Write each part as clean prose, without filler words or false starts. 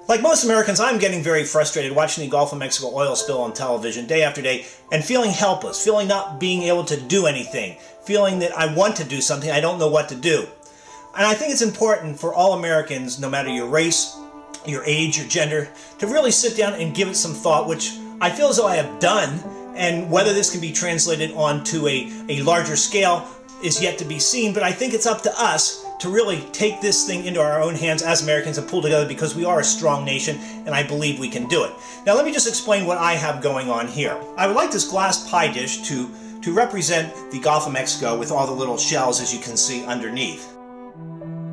Like most Americans, I'm getting very frustrated watching the Gulf of Mexico oil spill on television day after day and feeling helpless, feeling not being able to do anything, feeling that I want to do something, I don't know what to do. And I think it's important for all Americans, no matter your race, your age, your gender, to really sit down and give it some thought, which I feel as though I have done, and whether this can be translated onto a larger scale is yet to be seen, but I think it's up to us to really take this thing into our own hands as Americans and pull together, because we are a strong nation and I believe we can do it. Now let me just explain what I have going on here. I would like this glass pie dish to represent the Gulf of Mexico with all the little shells, as you can see underneath.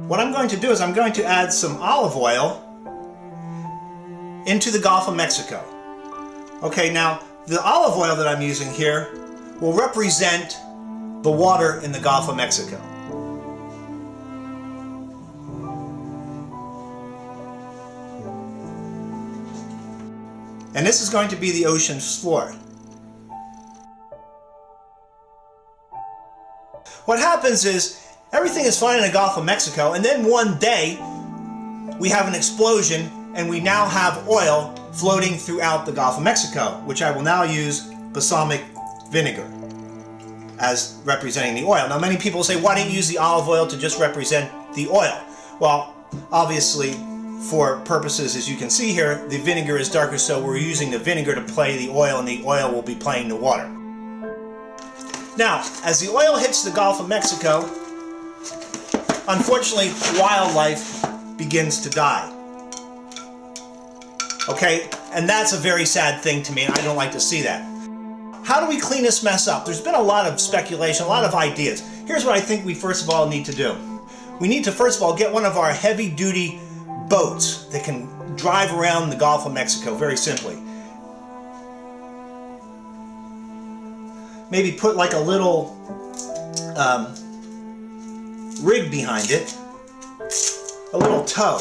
What I'm going to do is I'm going to add some olive oil into the Gulf of Mexico. Okay, now the olive oil that I'm using here will represent the water in the Gulf of Mexico. And this is going to be the ocean's floor. What happens is everything is fine in the Gulf of Mexico, and then one day we have an explosion and we now have oil floating throughout the Gulf of Mexico, which I will now use balsamic vinegar as representing the oil. Now many people say, why don't you use the olive oil to just represent the oil? Well, obviously for purposes, as you can see here, the vinegar is darker, so we're using the vinegar to play the oil, and the oil will be playing the water. Now, as the oil hits the Gulf of Mexico, unfortunately, wildlife begins to die. Okay, and that's a very sad thing to me, and I don't like to see that. How do we clean this mess up? There's been a lot of speculation, a lot of ideas. Here's what I think we first of all need to do. We need to first of all get one of our heavy-duty boats that can drive around the Gulf of Mexico very simply. Maybe put like a little rig behind it, a little tow.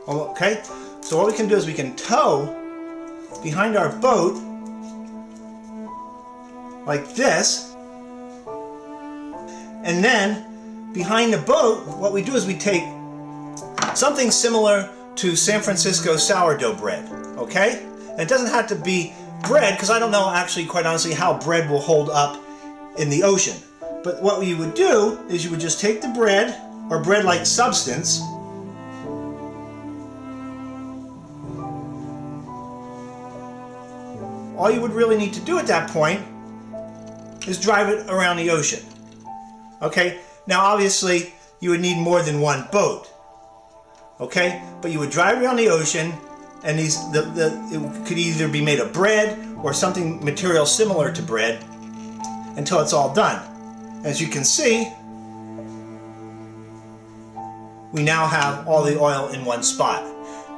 Okay, so what we can do is we can tow behind our boat like this, and then behind the boat what we do is we take something similar to San Francisco sourdough bread, okay? And it doesn't have to be bread, because I don't know actually, quite honestly, how bread will hold up in the ocean. But what you would do is you would just take the bread, or bread-like substance, all you would really need to do at that point is drive it around the ocean. Okay? Now obviously you would need more than one boat. Okay? But you would drive around the ocean, and it could either be made of bread or something material similar to bread until it's all done. As you can see, we now have all the oil in one spot.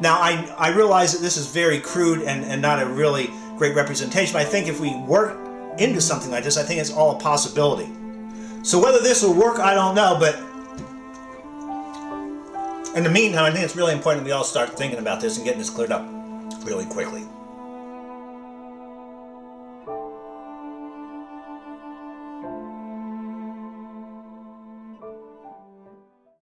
Now I realize that this is very crude and not a really great representation, but I think if we work into something like this, I think it's all a possibility. So whether this will work, I don't know, but in the meantime, I think it's really important we all start thinking about this and getting this cleared up really quickly.